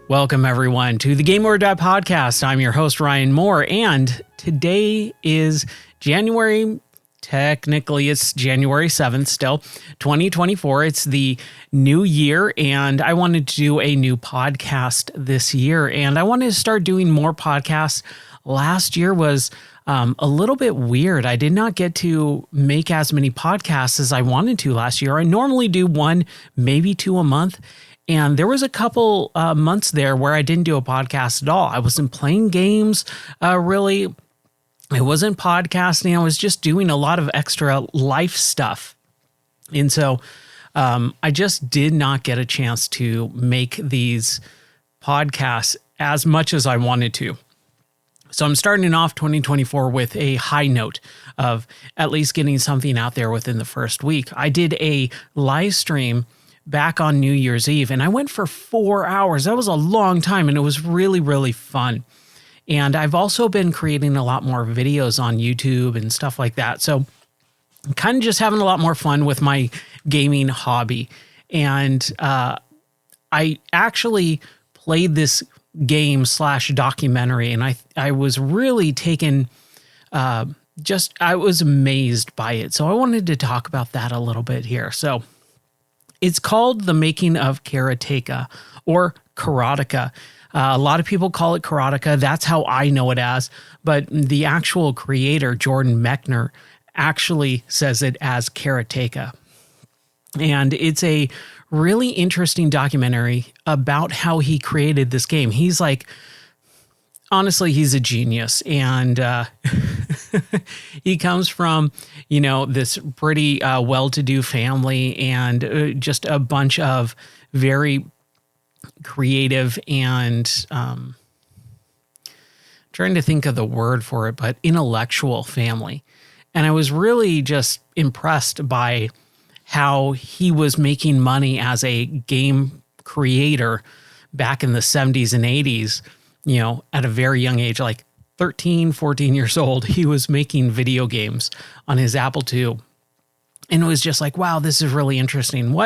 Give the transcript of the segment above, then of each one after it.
Welcome, everyone, to the Game Over Podcast. I'm your host, Ryan Moore, and today is technically it's January 7th still, 2024. It's the new year, and I wanted to do a new podcast this year, and I wanted to start doing more podcasts. Last year was a little bit weird. I did not get to make as many podcasts as I wanted to last year. I normally do one, maybe two a month. And there was a couple months there where I didn't do a podcast at all. I wasn't playing games, really. I wasn't podcasting. I was just doing a lot of extra life stuff. And so I just did not get a chance to make these podcasts as much as I wanted to. So I'm starting off 2024 with a high note of at least getting something out there within the first week. I did a live stream back on New Year's Eve, and I went for 4 hours. That was a long time, and it was really, really fun. And I've also been creating a lot more videos on YouTube and stuff like that. So I'm kind of just having a lot more fun with my gaming hobby. And I actually played this game / documentary, and I was really taken, I was amazed by it. So I wanted to talk about that a little bit here. So it's called The Making of Karateka, or Karateka. A lot of people call it Karateka. That's how I know it as. But the actual creator, Jordan Mechner, actually says it as Karateka. And it's a really interesting documentary about how he created this game. He's like, honestly, he's a genius. And he comes from, this pretty well-to-do family and just a bunch of very creative and trying to think of the word for it, but intellectual family. And I was really just impressed by how he was making money as a game creator back in the 70s and 80s, at a very young age, like 13, 14 years old. He was making video games on his Apple II. And it was just like, wow, this is really interesting.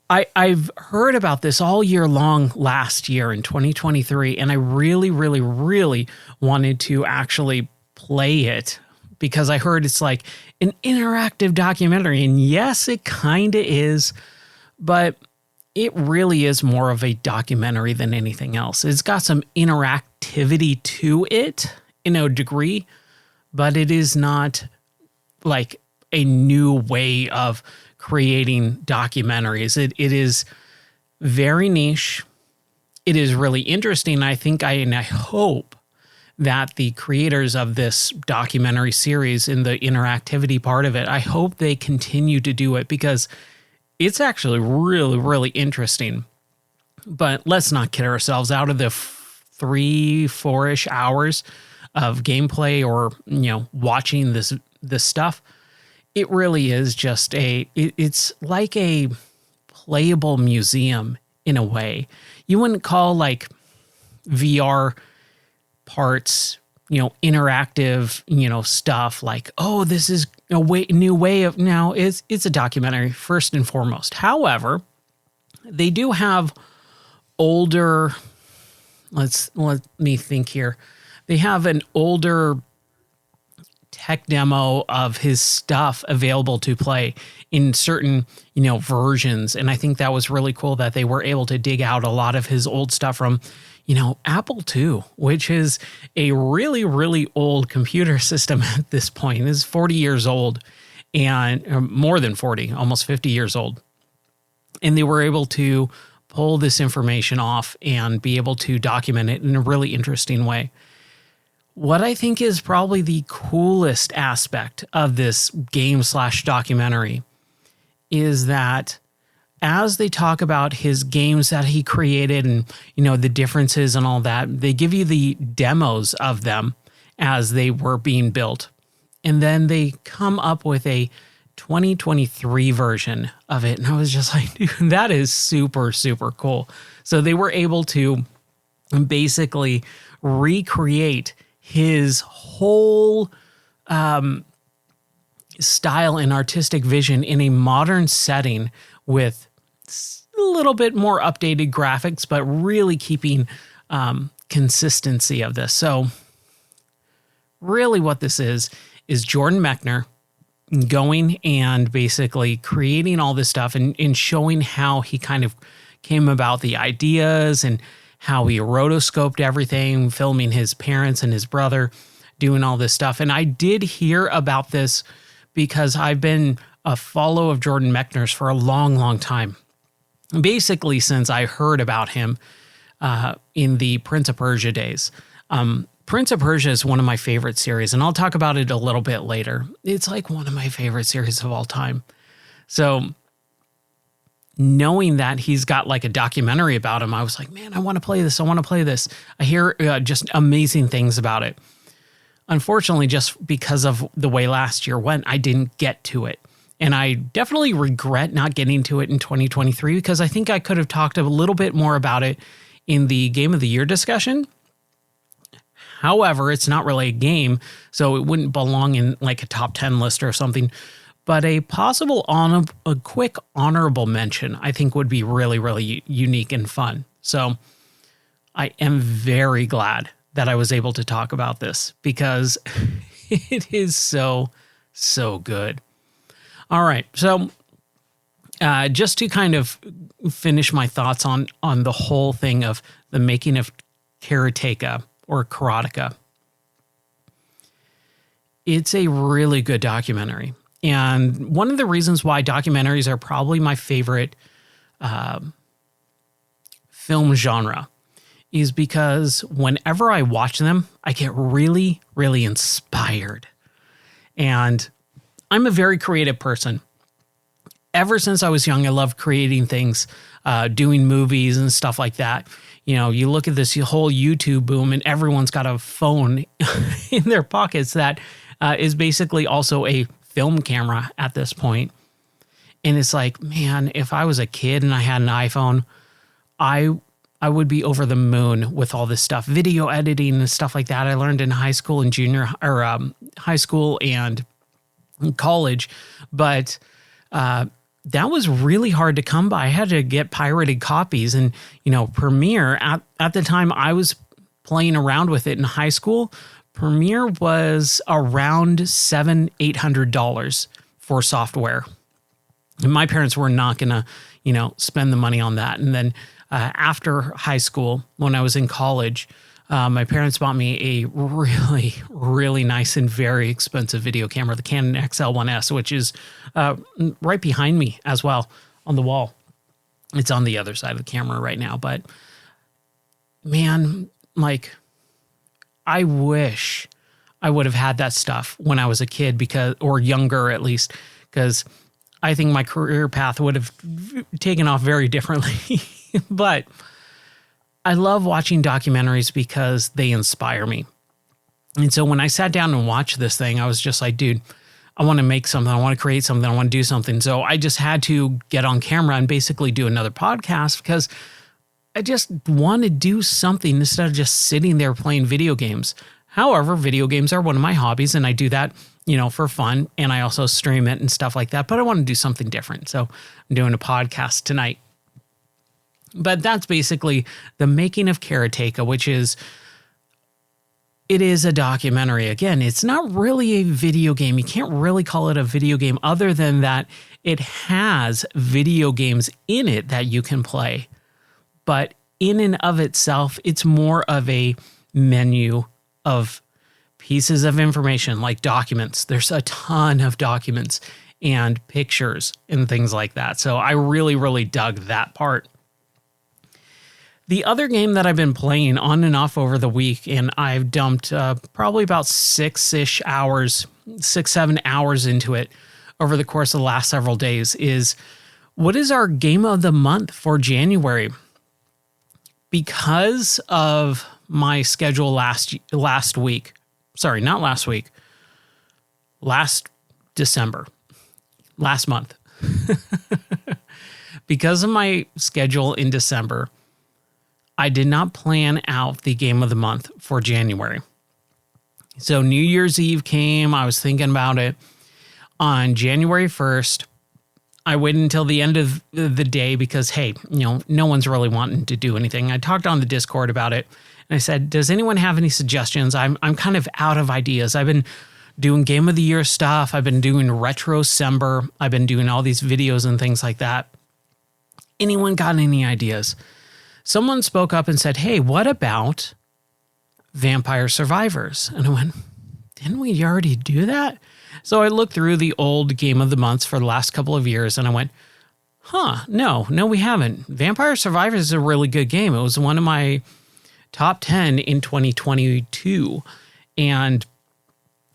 I've heard about this all year long last year in 2023, and I really, really, really wanted to actually play it because I heard it's like an interactive documentary. And yes, it kind of is, but it really is more of a documentary than anything else. It's got some interactivity to it in a degree, but it is not like a new way of creating documentaries. It is very niche. It is really interesting. I hope that the creators of this documentary series in the interactivity part of it, I hope they continue to do it because it's actually really, really interesting. But let's not kid ourselves. Out of the 3-4-ish hours of gameplay or, watching this stuff, it really is just it's like a playable museum in a way. You wouldn't call like VR parts, interactive, stuff like, oh, this is a new way of, now it's a documentary first and foremost. However, they do have older, let me think here. They have an older tech demo of his stuff available to play in certain, versions. And I think that was really cool that they were able to dig out a lot of his old stuff from, Apple II, which is a really, really old computer system at this point. It's 40 years old and more than 40, almost 50 years old. And they were able to pull this information off and be able to document it in a really interesting way. What I think is probably the coolest aspect of this game / documentary is that as they talk about his games that he created and, the differences and all that, they give you the demos of them as they were being built. And then they come up with a 2023 version of it. And I was just like, dude, that is super, super cool. So they were able to basically recreate his whole style and artistic vision in a modern setting with little bit more updated graphics, but really keeping consistency of this. So really what this is Jordan Mechner going and basically creating all this stuff and showing how he kind of came about the ideas and how he rotoscoped everything, filming his parents and his brother, doing all this stuff. And I did hear about this because I've been a follow of Jordan Mechner's for a long, long time. Basically, since I heard about him in the Prince of Persia days. Prince of Persia is one of my favorite series, and I'll talk about it a little bit later. It's like one of my favorite series of all time. So knowing that he's got like a documentary about him, I was like, man, I want to play this. I want to play this. I hear just amazing things about it. Unfortunately, just because of the way last year went, I didn't get to it. And I definitely regret not getting to it in 2023 because I think I could have talked a little bit more about it in the Game of the Year discussion. However, it's not really a game, so it wouldn't belong in like a top 10 list or something. But a possible a quick honorable mention, I think would be really, really unique and fun. So I am very glad that I was able to talk about this because it is so, so good. All right, so just to kind of finish my thoughts on the whole thing of the making of Karateka or Karateka. It's a really good documentary. And one of the reasons why documentaries are probably my favorite film genre is because whenever I watch them, I get really, really inspired. And I'm a very creative person. Ever since I was young, I loved creating things, doing movies and stuff like that. You know, you look at this whole YouTube boom and everyone's got a phone in their pockets that is basically also a film camera at this point. And it's like, man, if I was a kid and I had an iPhone, I would be over the moon with all this stuff, video editing and stuff like that. I learned in high school and high school and college, but that was really hard to come by. I had to get pirated copies, and Premiere at the time I was playing around with it in high school. Premiere was around $700-800 for software, and my parents were not gonna spend the money on that. And then after high school, when I was in college, my parents bought me a really, really nice and very expensive video camera, the Canon XL1S, which is right behind me as well on the wall. It's on the other side of the camera right now. But man, like, I wish I would have had that stuff when I was a kid or younger at least, because I think my career path would have taken off very differently. But I love watching documentaries because they inspire me. And so when I sat down and watched this thing, I was just like, dude, I want to make something. I want to create something. I want to do something. So I just had to get on camera and basically do another podcast because I just want to do something instead of just sitting there playing video games. However, video games are one of my hobbies, and I do that, for fun. And I also stream it and stuff like that. But I want to do something different. So I'm doing a podcast tonight. But that's basically the making of Karateka, which is, it is a documentary. Again, it's not really a video game. You can't really call it a video game other than that it has video games in it that you can play. But in and of itself, it's more of a menu of pieces of information like documents. There's a ton of documents and pictures and things like that. So I really, really dug that part. The other game that I've been playing on and off over the week, and I've dumped probably about 6-7 hours into it over the course of the last several days, is what is our game of the month for January? Because of my schedule last month. Because of my schedule in December, I did not plan out the game of the month for January. So New Year's Eve came, I was thinking about it. On January 1st, I waited until the end of the day because, hey, no one's really wanting to do anything. I talked on the Discord about it, and I said, does anyone have any suggestions? I'm kind of out of ideas. I've been doing Game of the Year stuff. I've been doing Retrocember. I've been doing all these videos and things like that. Anyone got any ideas? Someone spoke up and said, hey, what about Vampire Survivors? And I went, didn't we already do that? So I looked through the old Game of the Months for the last couple of years and I went, no, we haven't. Vampire Survivors is a really good game. It was one of my top 10 in 2022. And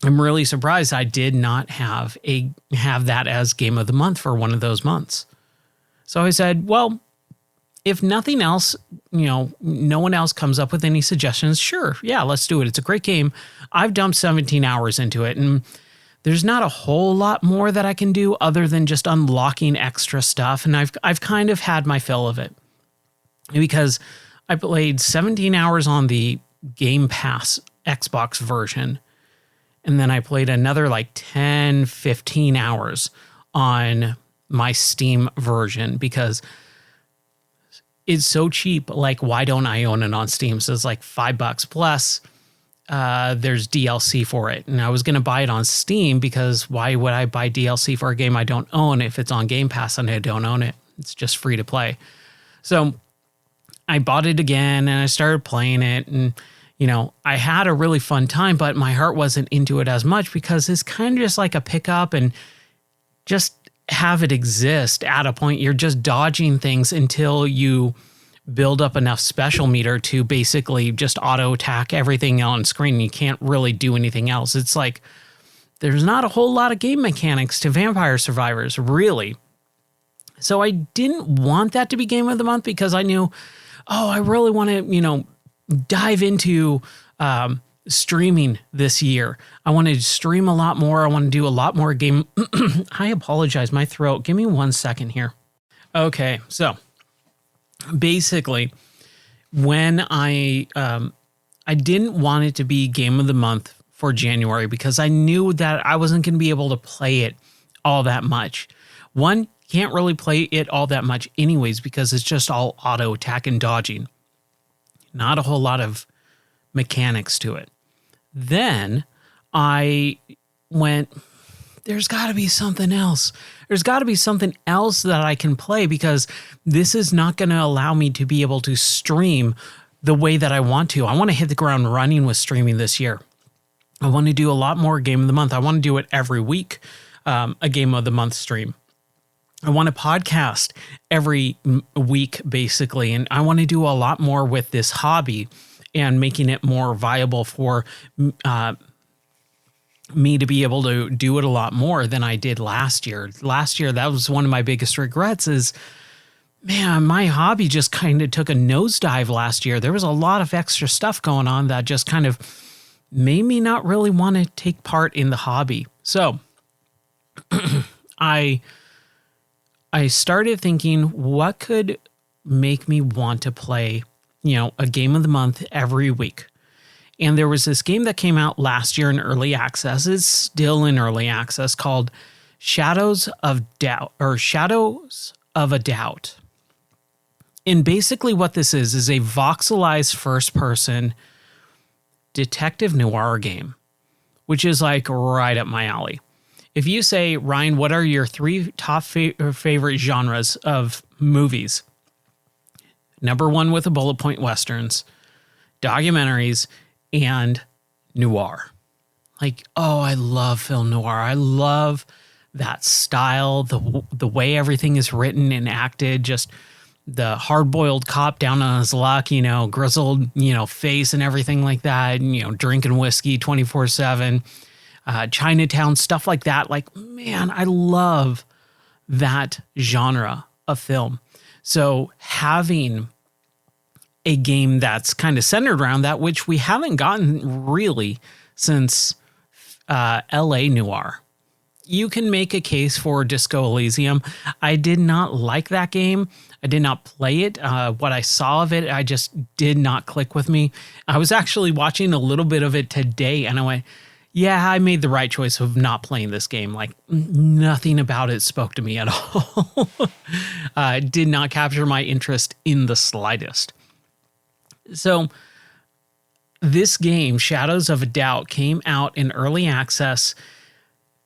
I'm really surprised I did not have that as Game of the Month for one of those months. So I said, well, if nothing else, no one else comes up with any suggestions, sure, yeah, let's do it. It's a great game. I've dumped 17 hours into it, and there's not a whole lot more that I can do other than just unlocking extra stuff, and I've kind of had my fill of it. Because I played 17 hours on the Game Pass Xbox version, and then I played another like 10, 15 hours on my Steam version because it's so cheap. Like, why don't I own it on Steam? So it's like $5 plus there's DLC for it. And I was going to buy it on Steam because why would I buy DLC for a game I don't own if it's on Game Pass and I don't own it? It's just free to play. So I bought it again and I started playing it, and I had a really fun time, but my heart wasn't into it as much because it's kind of just like a pickup and just have it exist at a point. You're just dodging things until you build up enough special meter to basically just auto attack everything on screen. You can't really do anything else. It's like there's not a whole lot of game mechanics to Vampire Survivors, really. So I didn't want that to be Game of the Month because I knew, I really want to, dive into streaming this year. I want to stream a lot more. I want to do a lot more game. I apologize, my throat. Give me 1 second here. Okay, so basically, when I didn't want it to be Game of the Month for January because I knew that I wasn't going to be able to play it all that much. One, can't really play it all that much anyways because it's just all auto attack and dodging. Not a whole lot of mechanics to it. Then I went, there's got to be something else. There's got to be something else that I can play because this is not going to allow me to be able to stream the way that I want to. I want to hit the ground running with streaming this year. I want to do a lot more Game of the Month. I want to do it every week, a Game of the Month stream. I want to podcast every week, basically, and I want to do a lot more with this hobby and making it more viable for me to be able to do it a lot more than I did last year. Last year, that was one of my biggest regrets is, man, my hobby just kind of took a nosedive last year. There was a lot of extra stuff going on that just kind of made me not really want to take part in the hobby. So I started thinking, what could make me want to play, a Game of the Month every week? And there was this game that came out last year in early access. It's still in early access, called Shadows of a Doubt. And basically what this is a voxelized first-person detective noir game, which is like right up my alley. If you say, Ryan, what are your 3 top favorite genres of movies? Number 1 with a bullet point, westerns, documentaries, and noir. Like, I love film noir. I love that style, the way everything is written and acted, just the hard-boiled cop down on his luck, grizzled, face and everything like that, drinking whiskey 24/7. Chinatown, stuff like that. Like, man, I love that genre of film. So having a game that's kind of centered around that, which we haven't gotten really since LA Noire. You can make a case for Disco Elysium. I did not like that game. I did not play it. What I saw of it, I just did not click with me. I was actually watching a little bit of it today and I went, yeah, I made the right choice of not playing this game. Like nothing about it spoke to me at all. It did not capture my interest in the slightest. So this game, Shadows of a Doubt, came out in early access,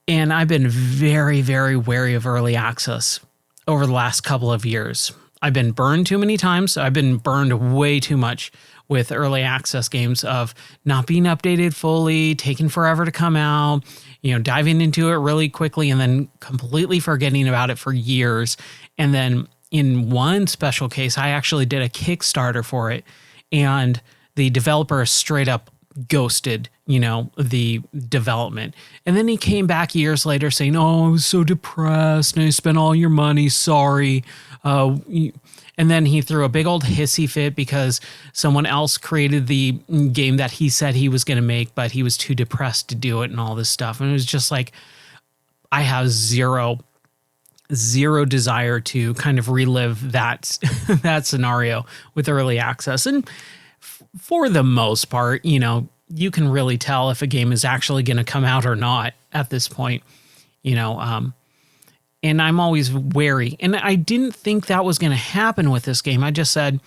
and I've been very, very wary of early access over the last couple of years. I've been burned too many times. I've been burned way too much with early access games of not being updated fully, taking forever to come out, diving into it really quickly and then completely forgetting about it for years. And then in one special case, I actually did a Kickstarter for it, and the developer straight up ghosted, the development. And then he came back years later saying, "Oh, I was so depressed and I spent all your money. Sorry." And then he threw a big old hissy fit because someone else created the game that he said he was going to make, but he was too depressed to do it and all this stuff. And it was just like, I have zero desire to kind of relive that, that scenario with early access. And for the most part, you can really tell if a game is actually going to come out or not at this point, and I'm always wary. And I didn't think that was going to happen with this game. I just said,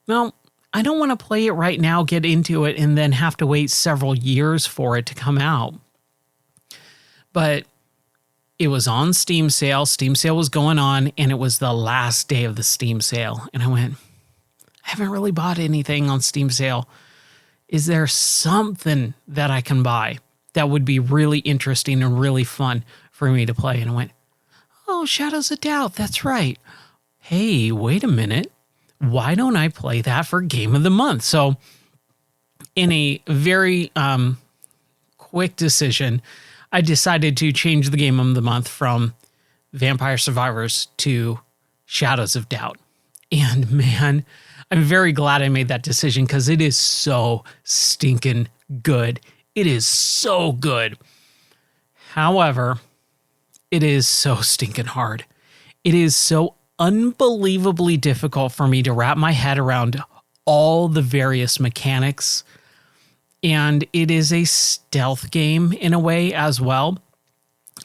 well, I don't want to play it right now, get into it, and then have to wait several years for it to come out. But it was on Steam sale. Steam sale was going on, and it was the last day of the Steam sale. And I went, I haven't really bought anything on Steam sale. Is there something that I can buy that would be really interesting and really fun for me to play? And I went, oh, Shadows of Doubt, that's right. Hey, wait a minute. Why don't I play that for Game of the Month? So in a very quick decision, I decided to change the Game of the Month from Vampire Survivors to Shadows of Doubt. And man, I'm very glad I made that decision because it is so stinking good. It is so good. However, it is so stinking hard. It is so unbelievably difficult for me to wrap my head around all the various mechanics. And it is a stealth game in a way as well,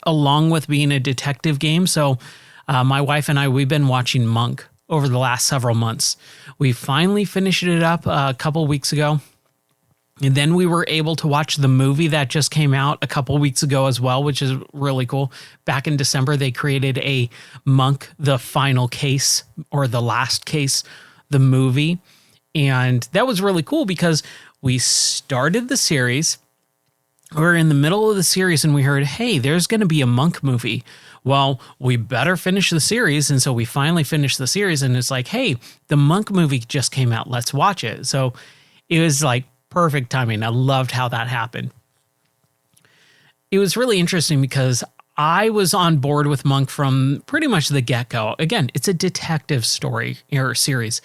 along with being a detective game. So my wife and I, we've been watching Monk over the last several months. We finally finished it up a couple weeks ago. And then we were able to watch the movie that just came out a couple weeks ago as well, which is really cool. Back in December, they created a Monk, the Final Case, or The Last Case, the movie. And that was really cool because we started the series. We're in the middle of the series and we heard, hey, there's going to be a Monk movie. Well, we better finish the series. And so we finally finished the series and it's like, hey, the Monk movie just came out. Let's watch it. So it was like perfect timing. I loved how that happened. It was really interesting because I was on board with Monk from pretty much the get-go. Again, it's a detective story or series.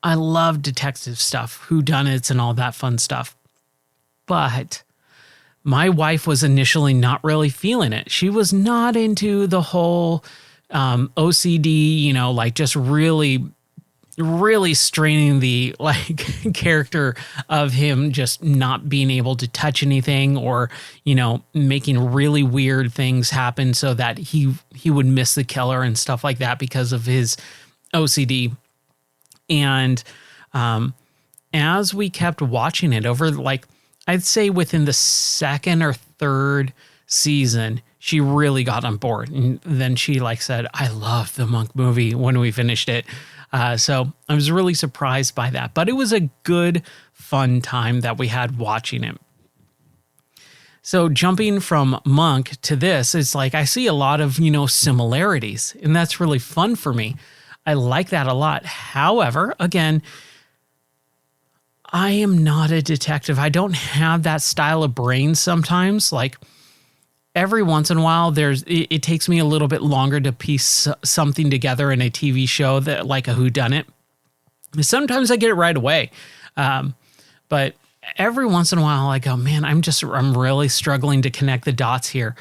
I love detective stuff, whodunits and all that fun stuff. But my wife was initially not really feeling it. She was not into the whole OCD, like just really straining the character of him just not being able to touch anything or, making really weird things happen so that he would miss the killer and stuff like that because of his OCD. And as we kept watching it over, I'd say within the second or third season, she really got on board. And then she said, I love the Monk movie when we finished it. So I was really surprised by that, but it was a good, fun time that we had watching it. So jumping from Monk to this, it's I see a lot of, similarities, and that's really fun for me. I like that a lot. However, again, I am not a detective. I don't have that style of brain sometimes. Every once in a while, it takes me a little bit longer to piece something together in a TV show that like a whodunit. Sometimes I get it right away. But every once in a while I go, man, I'm really struggling to connect the dots here.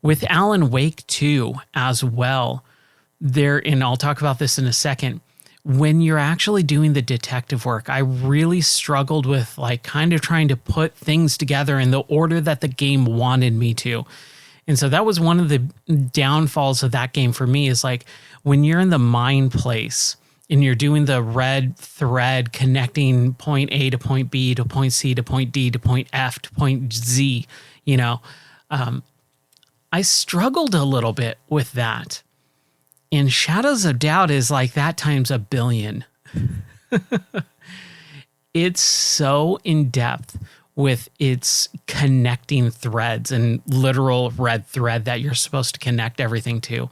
With Alan Wake 2 as well, and I'll talk about this in a second. when you're actually doing the detective work, I really struggled with like kind of trying to put things together in the order that the game wanted me to. And so that was one of the downfalls of that game for me, is like when you're in the mine place and you're doing the red thread connecting point A to point B to point C to point D to point F to point Z, I struggled a little bit with that. And Shadows of Doubt is like that times a billion. It's so in depth with its connecting threads and literal red thread that you're supposed to connect everything to.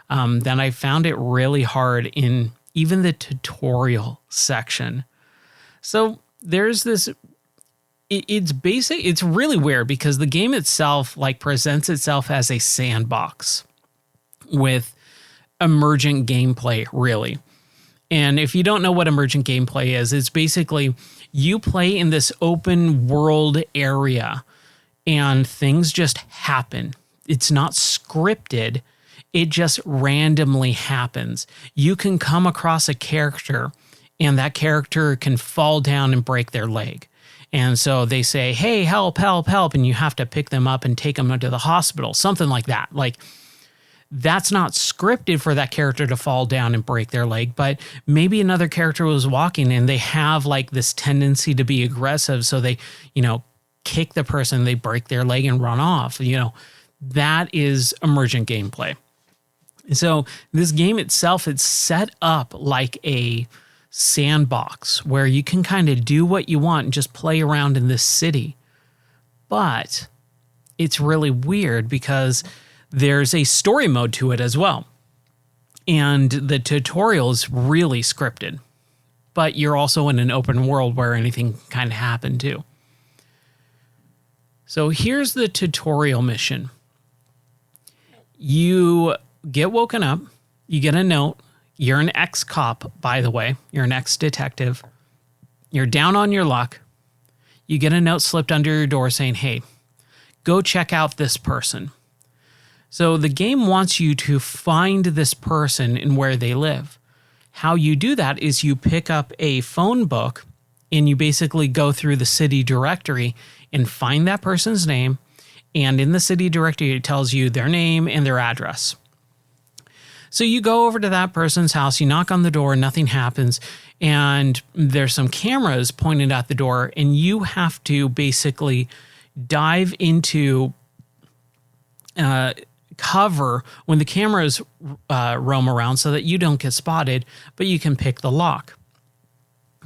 Then I found it really hard in even the tutorial section. So there's this, it's basic. It's really weird because the game itself like presents itself as a sandbox with emergent gameplay, really. And if you don't know what emergent gameplay is, it's basically you play in this open world area and things just happen. It's not scripted. It just randomly happens. You can come across a character and that character can fall down and break their leg. And so they say, hey, help, help, help. And you have to pick them up and take them to the hospital, something like that. Like, that's not scripted for that character to fall down and break their leg, but maybe another character was walking and they have like this tendency to be aggressive. So they, kick the person, they break their leg and run off. That is emergent gameplay. So this game itself, it's set up like a sandbox where you can kind of do what you want and just play around in this city. But it's really weird because there's a story mode to it as well. And the tutorial is really scripted. But you're also in an open world where anything kind of happened too. So here's the tutorial mission. You get woken up. You get a note. You're an ex-cop, by the way. You're an ex-detective. You're down on your luck. You get a note slipped under your door saying, hey, go check out this person. So the game wants you to find this person and where they live. How you do that is you pick up a phone book and you basically go through the city directory and find that person's name. And in the city directory, it tells you their name and their address. So you go over to that person's house, you knock on the door, nothing happens, and there's some cameras pointed at the door, and you have to basically dive into cover when the cameras roam around so that you don't get spotted, but you can pick the lock.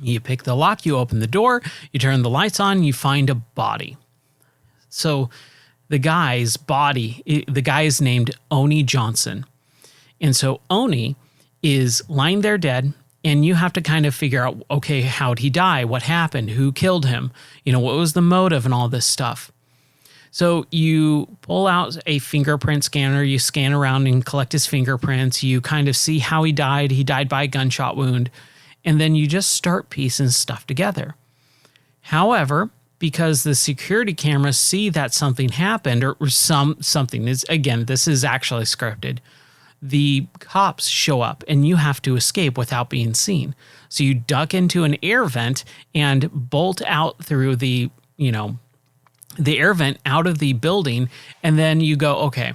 You pick the lock, you open the door, you turn the lights on, you find a body. So the guy's body, the guy is named Oni Johnson. And so Oni is lying there dead, and you have to kind of figure out, okay, how'd he die? What happened? Who killed him? What was the motive and all this stuff? So you pull out a fingerprint scanner, you scan around and collect his fingerprints, you kind of see how he died. He died by a gunshot wound, and then you just start piecing stuff together. However, because the security cameras see that something happened or something is, again, this is actually scripted, the cops show up and you have to escape without being seen. So you duck into an air vent and bolt out through the air vent out of the building. And then you go, okay,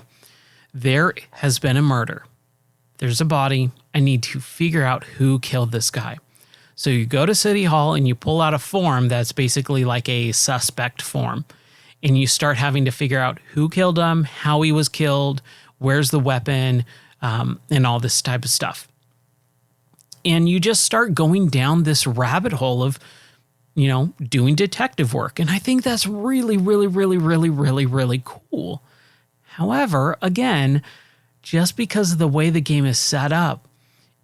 there has been a murder. There's a body. I need to figure out who killed this guy. So you go to City Hall and you pull out a form that's basically like a suspect form. And you start having to figure out who killed him, how he was killed, where's the weapon, and all this type of stuff. And you just start going down this rabbit hole of, doing detective work. And I think that's really, really, really, really, really, really cool. However, again, just because of the way the game is set up,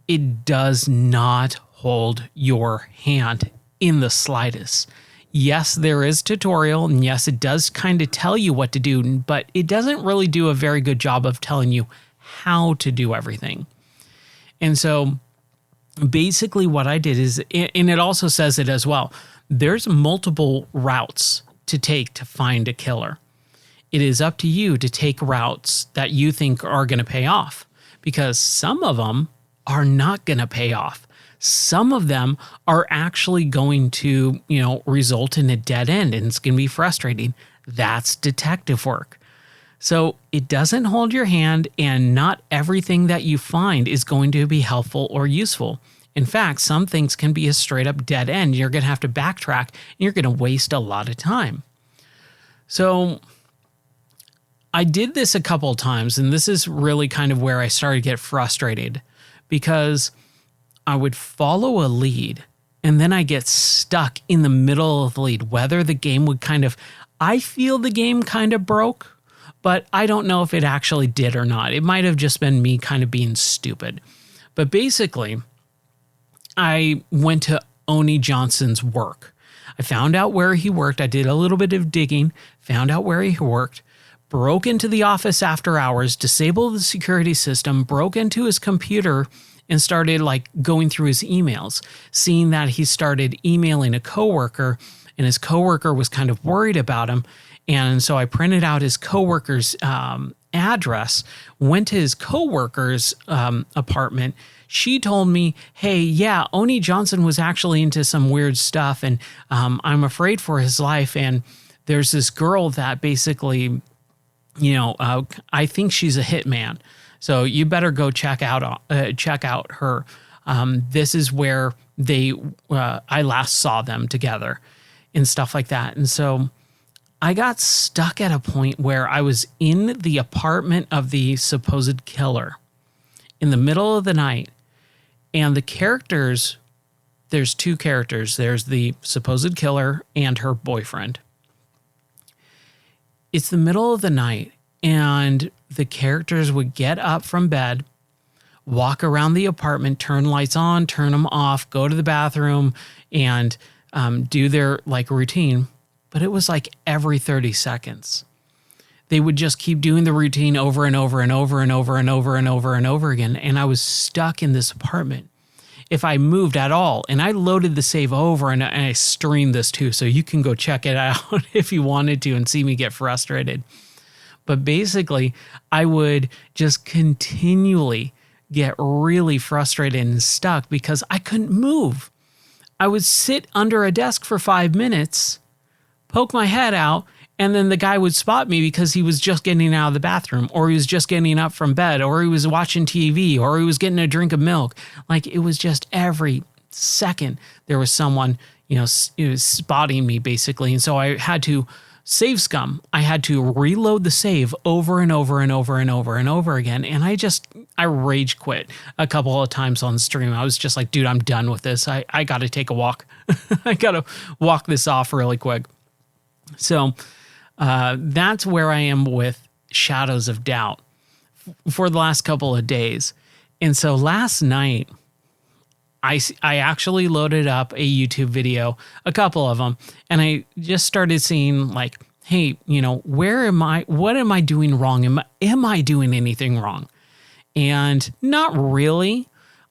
it does not hold your hand in the slightest. Yes, there is tutorial, and yes, it does kind of tell you what to do, but it doesn't really do a very good job of telling you how to do everything. And so basically what I did is, and it also says it as well, there's multiple routes to take to find a killer. It is up to you to take routes that you think are going to pay off, because some of them are not going to pay off. Some of them are actually going to, result in a dead end, and it's going to be frustrating. That's detective work. So it doesn't hold your hand, and not everything that you find is going to be helpful or useful. In fact, some things can be a straight up dead end. You're going to have to backtrack, and you're going to waste a lot of time. So I did this a couple of times, and this is really kind of where I started to get frustrated, because I would follow a lead and then I get stuck in the middle of the lead, whether the game would I feel the game kind of broke, but I don't know if it actually did or not. It might have just been me kind of being stupid. But basically, I went to Oni Johnson's work. I found out where he worked. I did a little bit of digging, found out where he worked, broke into the office after hours, disabled the security system, broke into his computer, and started going through his emails, seeing that he started emailing a coworker, and his coworker was kind of worried about him. And so I printed out his coworker's address, went to his coworker's apartment. She told me, hey, yeah, Oni Johnson was actually into some weird stuff, and I'm afraid for his life. And there's this girl that basically, I think she's a hitman. So you better go check out her. This is where I last saw them together and stuff like that. And so I got stuck at a point where I was in the apartment of the supposed killer in the middle of the night. And the characters, there's two characters. There's the supposed killer and her boyfriend. It's the middle of the night, and the characters would get up from bed, walk around the apartment, turn lights on, turn them off, go to the bathroom, and do their routine. But it was every 30 seconds. They would just keep doing the routine over and over and over and over and over and over and over again. And I was stuck in this apartment. If I moved at all, and I loaded the save over, and I streamed this too, so you can go check it out if you wanted to and see me get frustrated. But basically, I would just continually get really frustrated and stuck because I couldn't move. I would sit under a desk for 5 minutes, poke my head out, and then the guy would spot me because he was just getting out of the bathroom, or he was just getting up from bed, or he was watching TV, or he was getting a drink of milk. It was just every second there was someone, spotting me basically. And so I had to save scum. I had to reload the save over and over and over and over and over again. And I rage quit a couple of times on stream. I was just like, dude, I'm done with this. I got to take a walk. I got to walk this off really quick. So that's where I am with Shadows of Doubt for the last couple of days. And so last night, I actually loaded up a YouTube video, a couple of them, and I just started seeing hey, where am I? What am I doing wrong? Am I doing anything wrong? And not really.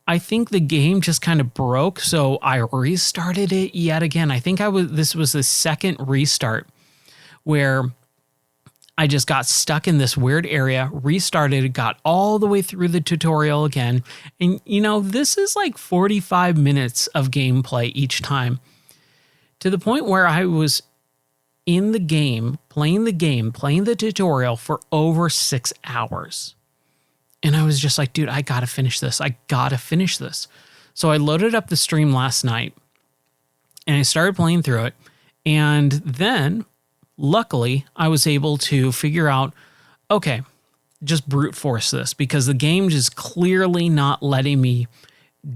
I think the game just kind of broke, so I restarted it yet again. I think this was the second restart where I just got stuck in this weird area, restarted, got all the way through the tutorial again. And, this is 45 minutes of gameplay each time, to the point where I was in the game, playing the tutorial for over 6 hours. And I was just like, dude, I got to finish this. So I loaded up the stream last night and I started playing through it. And then luckily, I was able to figure out, okay, just brute force this, because the game is clearly not letting me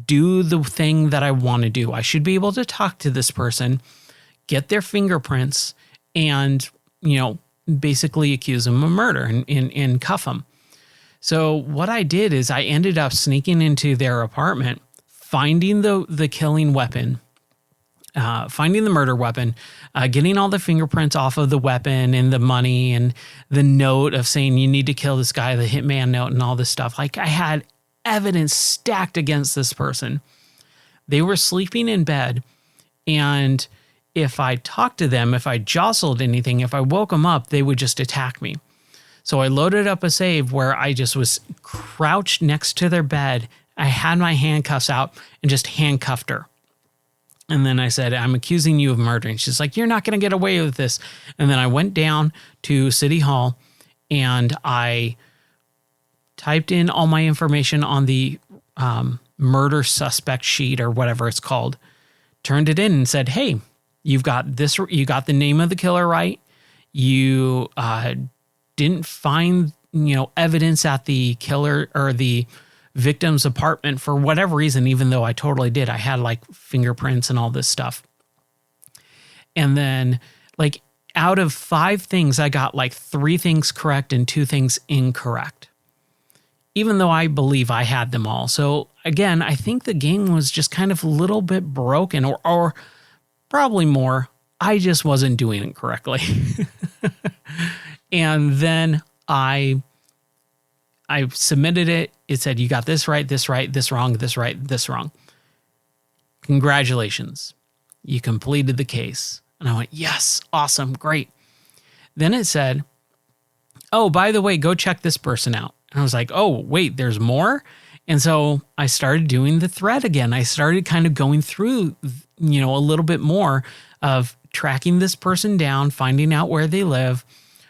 do the thing that I want to do. I should be able to talk to this person, get their fingerprints, and, basically accuse them of murder and cuff them. So what I did is I ended up sneaking into their apartment, finding the killing weapon, finding the murder weapon, getting all the fingerprints off of the weapon and the money and the note of saying you need to kill this guy, the hitman note and all this stuff. I had evidence stacked against this person. They were sleeping in bed, and if I talked to them, if I jostled anything, if I woke them up, they would just attack me. So I loaded up a save where I just was crouched next to their bed, I had my handcuffs out and just handcuffed her. And then I said, I'm accusing you of murder. And she's like, you're not going to get away with this. And then I went down to City Hall and I typed in all my information on the murder suspect sheet or whatever it's called, turned it in and said, hey, you got the name of the killer right. You didn't find, evidence at the killer or the victim's apartment for whatever reason, even though I totally did. I had like fingerprints and all this stuff. And then like out of 5 things, I got like 3 things correct and 2 things incorrect, even though I believe I had them all. So again, I think the game was just kind of a little bit broken or probably more. I just wasn't doing it correctly. And then I submitted it. It said, you got this right, this wrong, this right, this wrong. Congratulations. You completed the case. And I went, yes, awesome, great. Then it said, oh, by the way, go check this person out. And I was like, oh, wait, there's more? And so I started doing the thread again. I started kind of going through, a little bit more of tracking this person down, finding out where they live,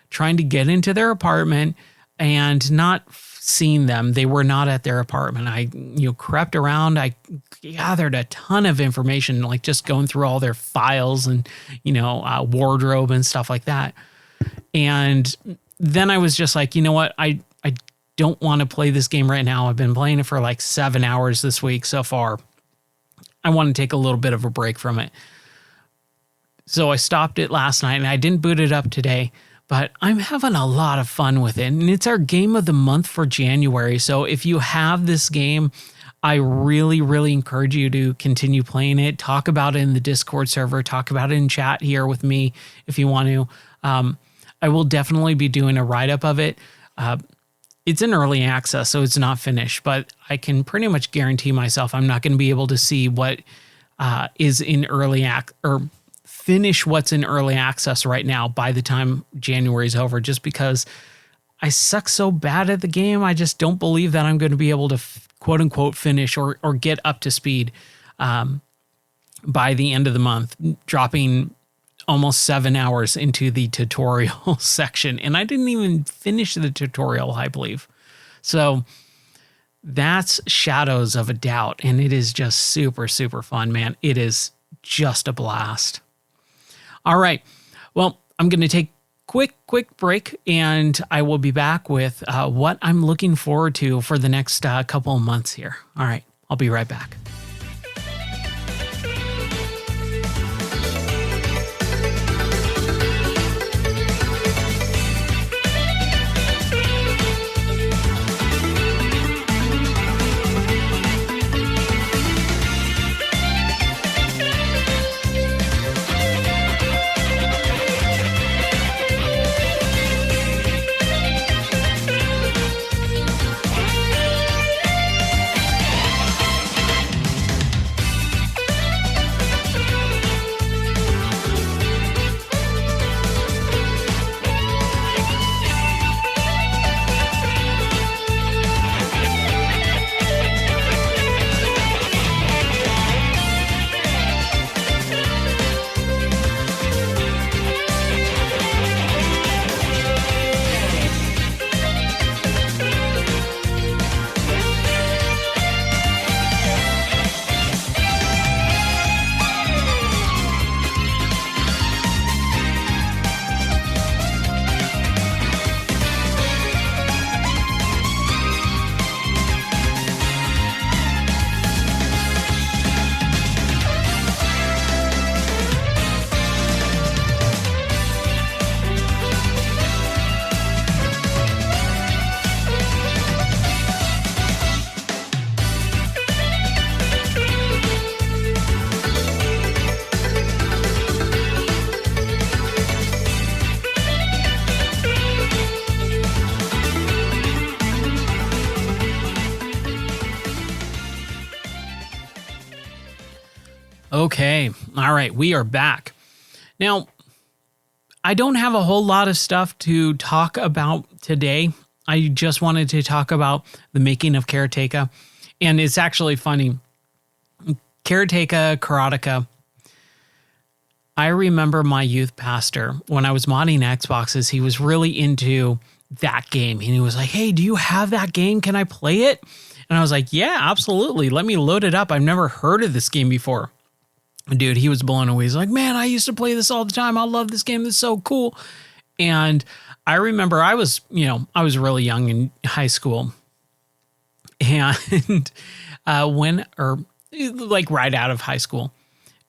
trying to get into their apartment and not seeing them. They were not at their apartment. I, crept around. I gathered a ton of information, like just going through all their files and, wardrobe and stuff like that. And then I was just like, you know what? I don't want to play this game right now. I've been playing it for like 7 hours this week so far. I want to take a little bit of a break from it. So I stopped it last night and I didn't boot it up today, but I'm having a lot of fun with it. And it's our game of the month for January. So if you have this game, I really, really encourage you to continue playing it. Talk about it in the Discord server. Talk about it in chat here with me if you want to. I will definitely be doing a write-up of it. It's in early access, so it's not finished, but I can pretty much guarantee myself I'm not going to be able to see what is in early or finish what's in early access right now by the time January's over, just because I suck so bad at the game. I just don't believe that I'm going to be able to quote unquote finish or get up to speed by the end of the month, dropping almost 7 hours into the tutorial section. And I didn't even finish the tutorial, I believe. So that's Shadows of a Doubt. And it is just super, super fun, man. It is just a blast. All right. Well, I'm going to take quick break and I will be back with what I'm looking forward to for the next couple of months here. All right. I'll be right back. Okay. All right. We are back. Now, I don't have a whole lot of stuff to talk about today. I just wanted to talk about the making of Karateka And it's actually funny. Karateka Karateka. I remember my youth pastor, when I was modding Xboxes, he was really into that game. And he was like, hey, do you have that game? Can I play it? And I was like, yeah, absolutely. Let me load it up. I've never heard of this game before. Dude, he was blown away. He's like, man, I used to play this all the time. I love this game. It's so cool. And I remember I was really young in high school. And right out of high school.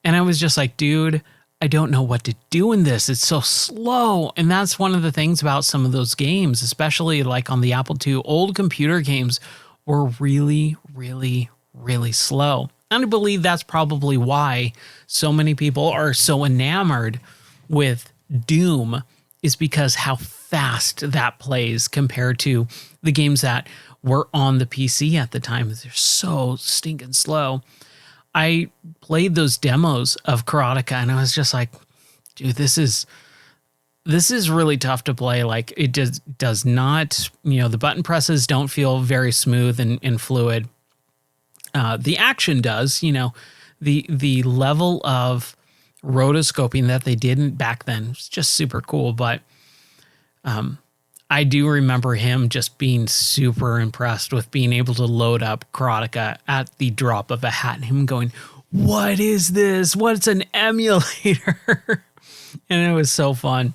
And I was just like, dude, I don't know what to do in this. It's so slow. And that's one of the things about some of those games, especially like on the Apple II, old computer games were really, really, really slow. And I believe that's probably why so many people are so enamored with Doom, is because how fast that plays compared to the games that were on the PC at the time. They're so stinking slow. I played those demos of Karateka and I was just like, dude, this is really tough to play. Like, it does not, the button presses don't feel very smooth and fluid. The action does, the level of rotoscoping that they did back then was just super cool. But I do remember him just being super impressed with being able to load up Karateka at the drop of a hat, and him going, what is this? What's an emulator? And it was so fun.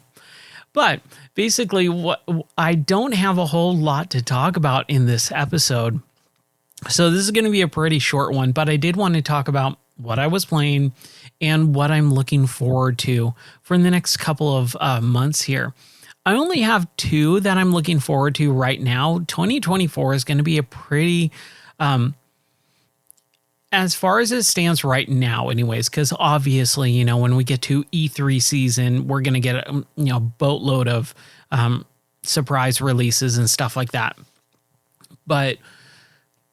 But basically, I don't have a whole lot to talk about in this episode. So this is going to be a pretty short one, but I did want to talk about what I was playing and what I'm looking forward to for the next couple of months here. I only have two that I'm looking forward to right now. 2024 is going to be a pretty, as far as it stands right now anyways, because obviously, when we get to E3 season, we're going to get a boatload of surprise releases and stuff like that. But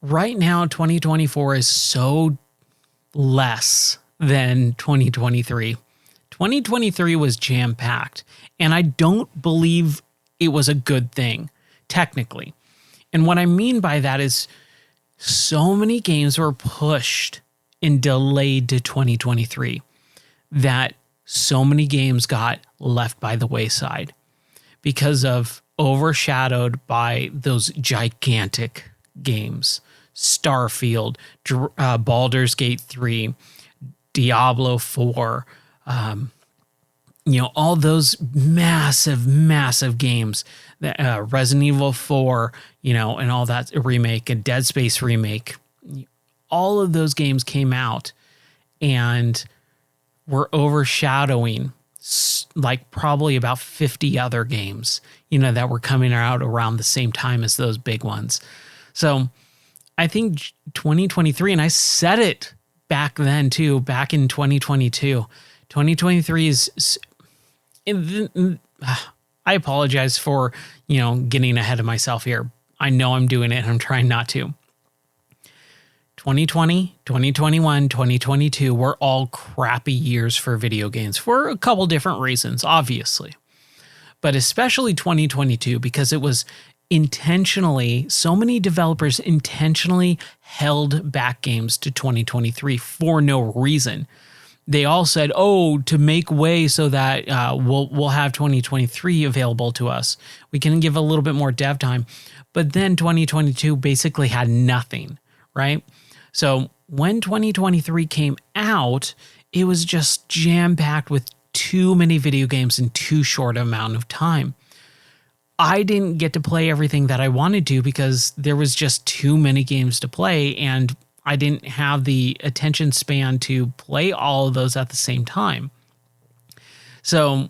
right now, 2024 is so less than 2023. 2023 was jam-packed, and I don't believe it was a good thing, technically. And what I mean by that is so many games were pushed and delayed to 2023 that so many games got left by the wayside because of overshadowed by those gigantic games. Starfield, Baldur's Gate 3, Diablo 4, all those massive games, that Resident Evil 4, and all that remake, and Dead Space remake. All of those games came out and were overshadowing like probably about 50 other games, that were coming out around the same time as those big ones. So I think 2023, and I said it back then too, back in 2022, 2023 is, I apologize for, getting ahead of myself here. I know I'm doing it and I'm trying not to. 2020, 2021, 2022 were all crappy years for video games for a couple different reasons, obviously. But especially 2022, because it was intentionally, so many developers intentionally held back games to 2023 for no reason. They all said, to make way so that we'll have 2023 available to us. We can give a little bit more dev time. But then 2022 basically had nothing, right? So when 2023 came out, it was just jam-packed with too many video games in too short amount of time. I didn't get to play everything that I wanted to because there was just too many games to play, and I didn't have the attention span to play all of those at the same time. So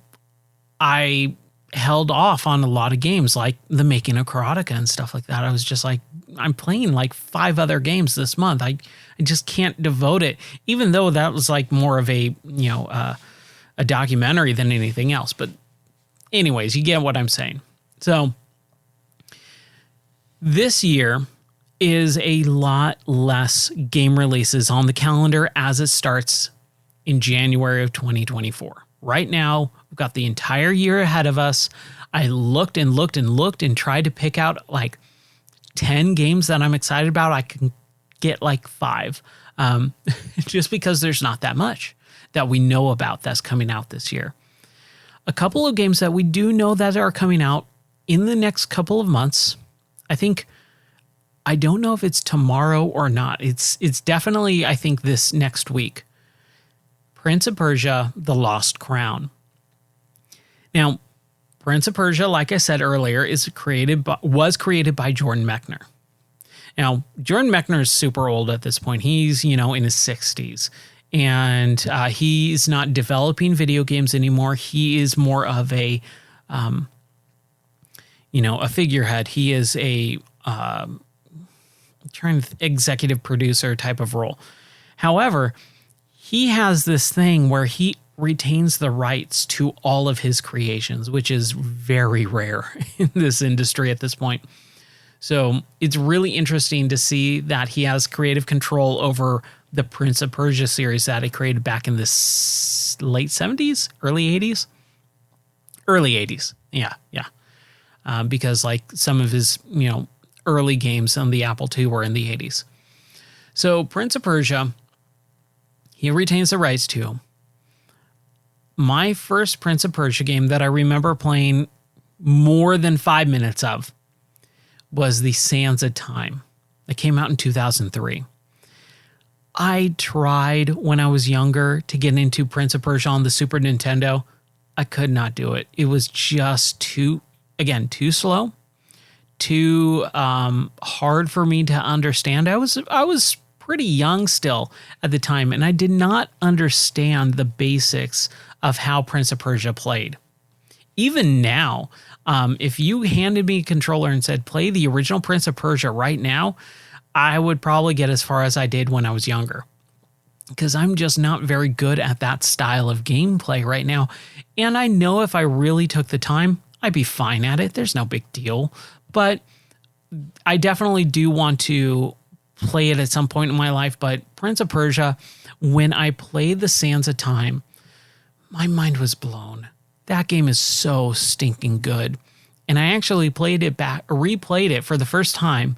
I held off on a lot of games like the making of Karateka and stuff like that. I was just like, I'm playing like 5 other games this month. I just can't devote it, even though that was like more of a, a documentary than anything else. But anyways, you get what I'm saying. So this year is a lot less game releases on the calendar as it starts in January of 2024. Right now, we've got the entire year ahead of us. I looked and tried to pick out like 10 games that I'm excited about. I can get like 5, just because there's not that much that we know about that's coming out this year. A couple of games that we do know that are coming out in the next couple of months. I don't know if it's tomorrow or not. It's definitely, I think, this next week. Prince of Persia: The Lost Crown. Now, Prince of Persia, like I said earlier, was created by Jordan Mechner. Now, Jordan Mechner is super old at this point. He's, in his 60s. And he's not developing video games anymore. He is more of a figurehead. He is a executive producer type of role. However, he has this thing where he retains the rights to all of his creations, which is very rare in this industry at this point. So it's really interesting to see that he has creative control over the Prince of Persia series that he created back in the late 70s, early 80s. Early 80s. Yeah. Because like some of his, early games on the Apple II were in the 80s. So Prince of Persia, he retains the rights to. My first Prince of Persia game that I remember playing more than 5 minutes of was the Sands of Time. It came out in 2003. I tried when I was younger to get into Prince of Persia on the Super Nintendo. I could not do it. It was just too slow, too hard for me to understand. I was pretty young still at the time, and I did not understand the basics of how Prince of Persia played. Even now, if you handed me a controller and said, play the original Prince of Persia right now, I would probably get as far as I did when I was younger, because I'm just not very good at that style of gameplay right now. And I know if I really took the time, I'd be fine at it. There's no big deal. But I definitely do want to play it at some point in my life. But Prince of Persia, when I played the Sands of Time, my mind was blown. That game is so stinking good. And I actually replayed it for the first time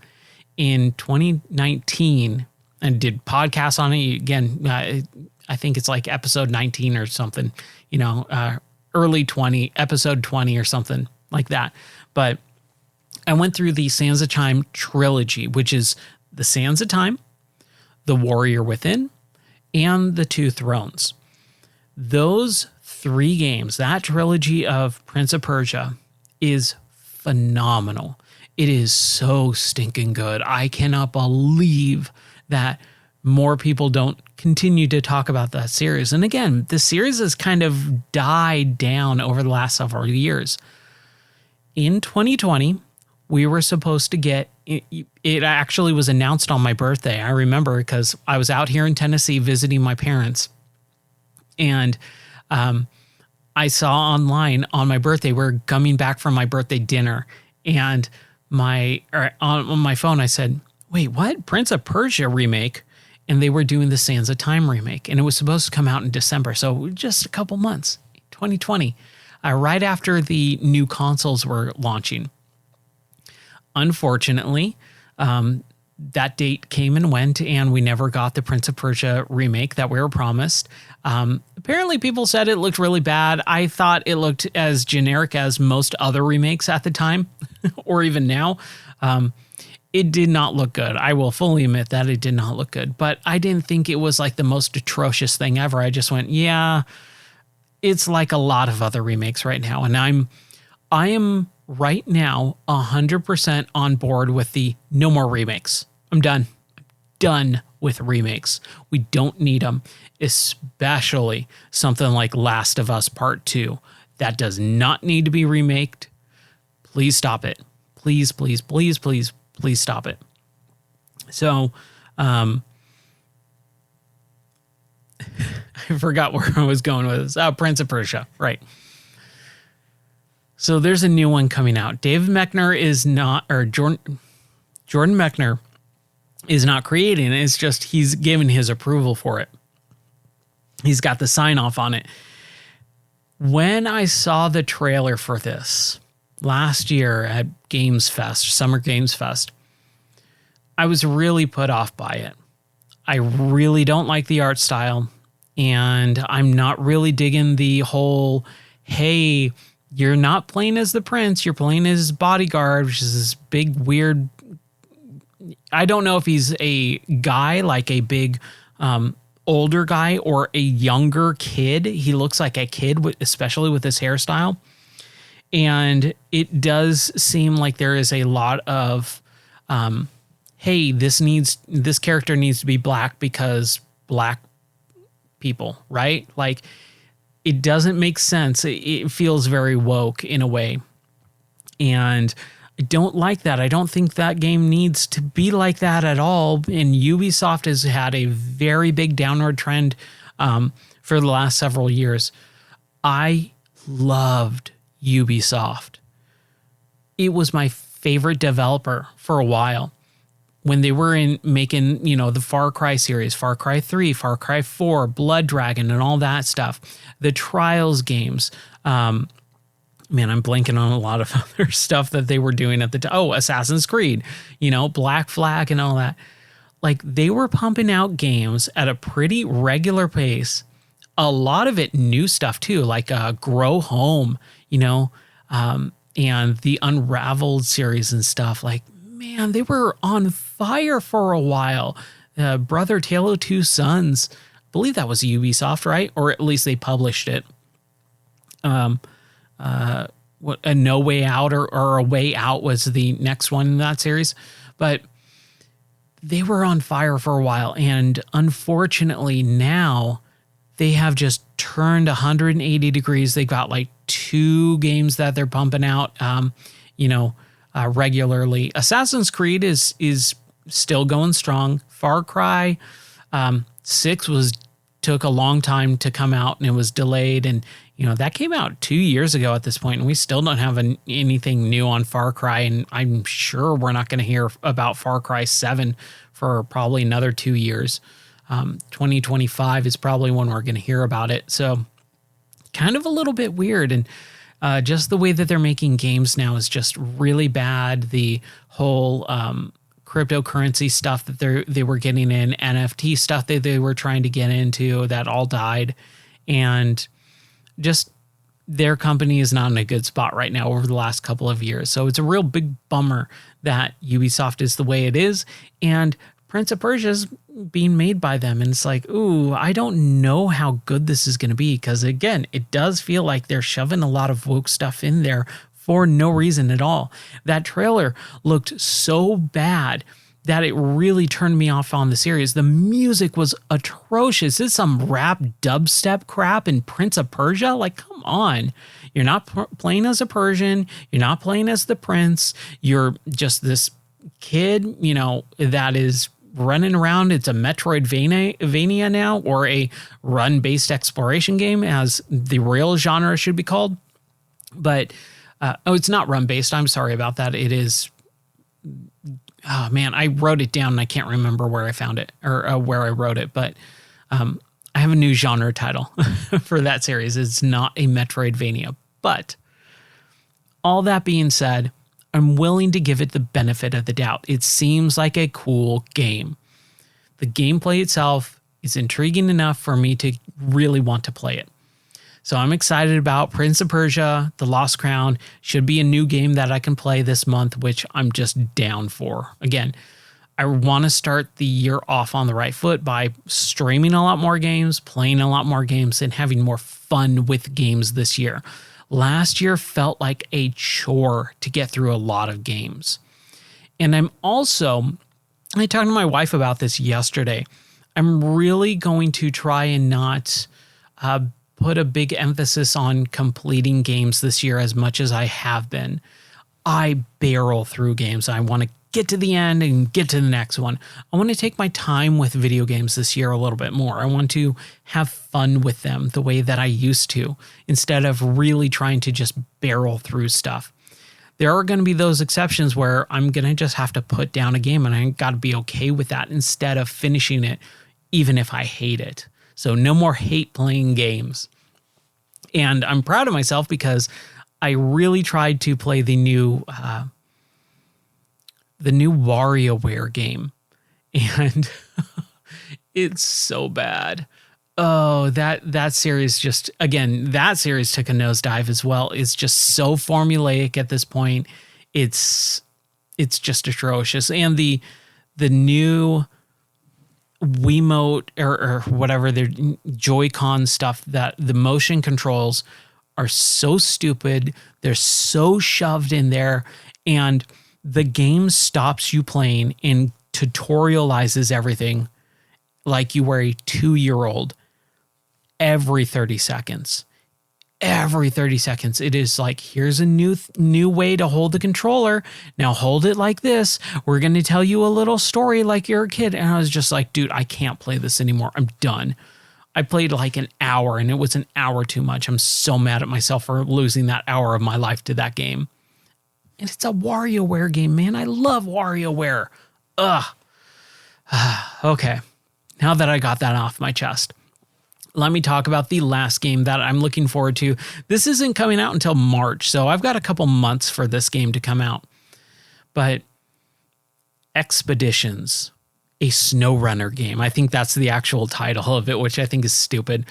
in 2019 and did podcasts on it. Again, I think it's like episode 19 or something, early 20, episode 20 or something like that. But I went through the Sands of Time trilogy, which is the Sands of Time, the Warrior Within, and the Two Thrones. Those 3 games, that trilogy of Prince of Persia, is phenomenal. It is so stinking good. I cannot believe that more people don't continue to talk about that series. And again, the series has kind of died down over the last several years. In 2020, we were supposed to get, it actually was announced on my birthday. I remember because I was out here in Tennessee visiting my parents. And I saw online on my birthday, we're coming back from my birthday dinner. And on my phone, I said, wait, what? Prince of Persia remake? And they were doing the Sands of Time remake. And it was supposed to come out in December. So just a couple months, 2020, right after the new consoles were launching. Unfortunately, that date came and went, and we never got the Prince of Persia remake that we were promised. Apparently, people said it looked really bad. I thought it looked as generic as most other remakes at the time, or even now. It did not look good. I will fully admit that it did not look good, but I didn't think it was like the most atrocious thing ever. I just went, yeah, it's like a lot of other remakes right now. And I am right now 100% on board with the no more remakes. I'm done with remakes. We don't need them, especially something like Last of Us Part 2. That does not need to be remaked. Please stop it. Please, please, please, please, please stop it. So, I forgot where I was going with this. Prince of Persia, right. So there's a new one coming out. David Mechner is not, or Jordan Mechner is not creating it. It's just he's given his approval for it. He's got the sign off on it. When I saw the trailer for this last year at Games Fest, Summer Games Fest, I was really put off by it. I really don't like the art style, and I'm not really digging the whole, hey, you're not playing as the prince, you're playing as his bodyguard, which is this big, weird. I don't know if he's a guy, like a big older guy, or a younger kid. He looks like a kid, especially with his hairstyle. And it does seem like there is a lot of, hey, this character needs to be black because black people, right? Like, it doesn't make sense. It feels very woke in a way. And I don't like that. I don't think that game needs to be like that at all. And Ubisoft has had a very big downward trend for the last several years. I loved Ubisoft. It was my favorite developer for a while. When they were making, the Far Cry series, Far Cry 3, Far Cry 4, Blood Dragon, and all that stuff, the Trials games. Man, I'm blanking on a lot of other stuff that they were doing at the time. Oh, Assassin's Creed, Black Flag and all that. Like, they were pumping out games at a pretty regular pace. A lot of it new stuff too, like Grow Home, and the Unraveled series and stuff. Like, man, they were on fire for a while. Brother Tale of Two Sons, I believe that was Ubisoft, right? Or at least they published it. A No Way Out or A Way Out was the next one in that series. But they were on fire for a while. And unfortunately now they have just turned 180 degrees. They got like 2 games that they're pumping out, regularly. Assassin's Creed is still going strong. Far Cry 6 took a long time to come out, and it was delayed. And that came out 2 years ago at this point, and we still don't have anything new on Far Cry. And I'm sure we're not going to hear about Far Cry 7 for probably another 2 years. 2025 is probably when we're going to hear about it. So kind of a little bit weird. And just the way that they're making games now is just really bad. The whole cryptocurrency stuff that they were getting in, NFT stuff that they were trying to get into, that all died. And just their company is not in a good spot right now over the last couple of years. So it's a real big bummer that Ubisoft is the way it is. And Prince of Persia is being made by them. And it's like, ooh, I don't know how good this is going to be. Because again, it does feel like they're shoving a lot of woke stuff in there for no reason at all. That trailer looked so bad that it really turned me off on the series. The music was atrocious. This is some rap dubstep crap in Prince of Persia. Like, come on. You're not playing as a Persian. You're not playing as the prince. You're just this kid, that is running around. It's a Metroidvania now, or a run-based exploration game, as the real genre should be called. But, it's not run-based. I'm sorry about that. It is... Oh man, I wrote it down and I can't remember where I found it or where I wrote it, but I have a new genre title for that series. It's not a Metroidvania, but all that being said, I'm willing to give it the benefit of the doubt. It seems like a cool game. The gameplay itself is intriguing enough for me to really want to play it. So I'm excited about Prince of Persia, The Lost Crown. Should be a new game that I can play this month, which I'm just down for. Again, I want to start the year off on the right foot by streaming a lot more games, playing a lot more games, and having more fun with games this year. Last year felt like a chore to get through a lot of games. And I talked to my wife about this yesterday. I'm really going to try and not put a big emphasis on completing games this year as much as I have been. I barrel through games. I want to get to the end and get to the next one. I want to take my time with video games this year a little bit more. I want to have fun with them the way that I used to, instead of really trying to just barrel through stuff. There are going to be those exceptions where I'm going to just have to put down a game, and I got to be okay with that instead of finishing it, even if I hate it. So no more hate playing games. And I'm proud of myself because I really tried to play the new the new WarioWare game. And it's so bad. Oh, that series just, again, that series took a nosedive as well. It's just so formulaic at this point. It's just atrocious. And the new Wiimote or whatever, their Joy-Con stuff, that the motion controls are so stupid. They're so shoved in there, and the game stops you playing and tutorializes everything like you were a 2-year-old every 30 seconds. Every 30 seconds, it is like, here's a new way to hold the controller. Now hold it like this. We're going to tell you a little story like you're a kid. And I was just like, dude, I can't play this anymore. I'm done. I played like an hour, and it was an hour too much. I'm so mad at myself for losing that hour of my life to that game. And it's a WarioWare game, man. I love WarioWare. Ugh. Okay. Now that I got that off my chest, let me talk about the last game that I'm looking forward to. This isn't coming out until March, so I've got a couple months for this game to come out. But Expeditions, a SnowRunner game. I think that's the actual title of it, which I think is stupid.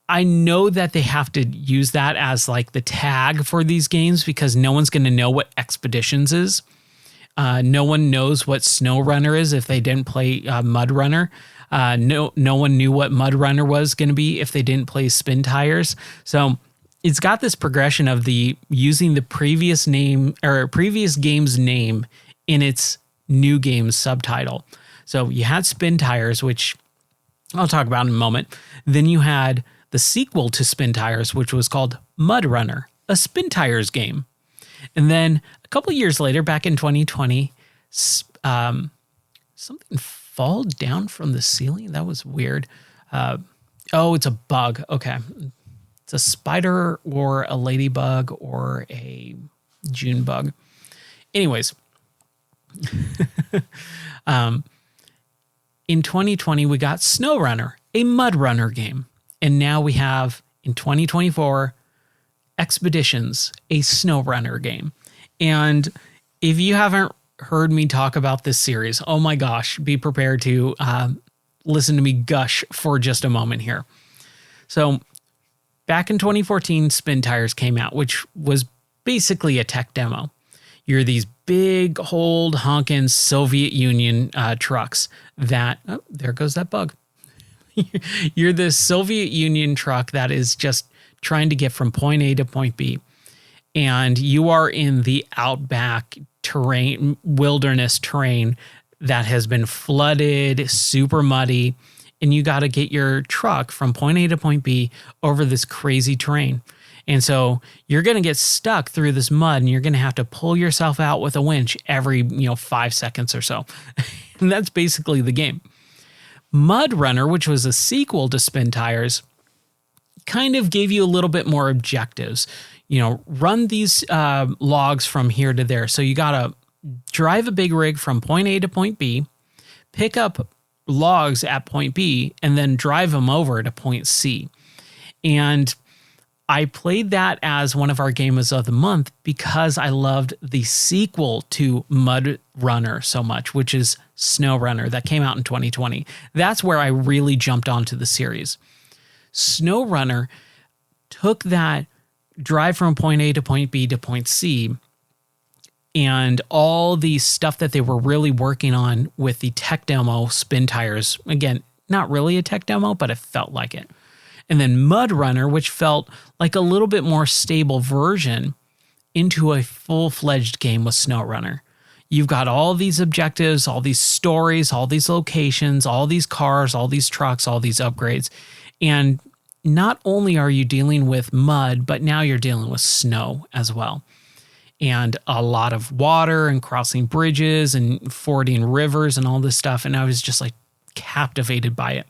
I know that they have to use that as like the tag for these games because no one's going to know what Expeditions is. No one knows what SnowRunner is if they didn't play Mud Runner. No one knew what Mud Runner was going to be if they didn't play Spin Tires. So it's got this progression of the using the previous name or previous game's name in its new game's subtitle. So you had Spin Tires, which I'll talk about in a moment. Then you had the sequel to Spin Tires, which was called Mud Runner, a Spin Tires game. And then a couple of years later, back in 2020, something fall down from the ceiling. That was weird. It's a bug. Okay. It's a spider or a ladybug or a June bug. Anyways, in 2020, we got SnowRunner, a Mud Runner game. And now we have, in 2024, Expeditions, a SnowRunner game. And if you haven't heard me talk about this series, oh my gosh, be prepared to listen to me gush for just a moment here. So back in 2014, Spin Tires came out, which was basically a tech demo. You're these big old honking Soviet Union trucks that, oh, there goes that bug. You're this Soviet Union truck that is just trying to get from point A to point B. And you are in the outback terrain, wilderness terrain that has been flooded, super muddy, and you got to get your truck from point A to point B over this crazy terrain. And so you're going to get stuck through this mud, and you're going to have to pull yourself out with a winch every 5 seconds or so. And that's basically the game. Mud Runner, which was a sequel to Spin Tires, kind of gave you a little bit more objectives. Run these logs from here to there. So you got to drive a big rig from point A to point B, pick up logs at point B, and then drive them over to point C. And I played that as one of our games of the month because I loved the sequel to Mud Runner so much, which is SnowRunner, that came out in 2020. That's where I really jumped onto the series. SnowRunner took that drive from point A to point B to point C and all the stuff that they were really working on with the tech demo Spin Tires. Again, not really a tech demo, but it felt like it. And then Mud Runner, which felt like a little bit more stable version, into a full-fledged game with SnowRunner. You've got all these objectives, all these stories, all these locations, all these cars, all these trucks, all these upgrades. And not only are you dealing with mud, but now you're dealing with snow as well. And a lot of water and crossing bridges and fording rivers and all this stuff. And I was just like captivated by it.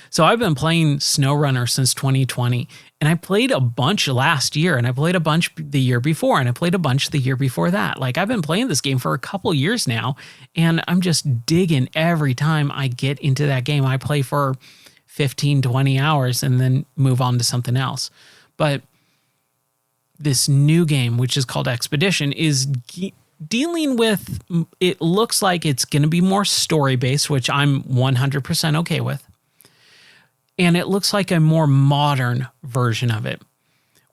So I've been playing SnowRunner since 2020, and I played a bunch last year, and I played a bunch the year before, and I played a bunch the year before that. Like, I've been playing this game for a couple years now, and I'm just digging every time I get into that game. I play for 15, 20 hours and then move on to something else. But this new game, which is called Expedition, is dealing with, it looks like it's going to be more story-based, which I'm 100% okay with. And it looks like a more modern version of it.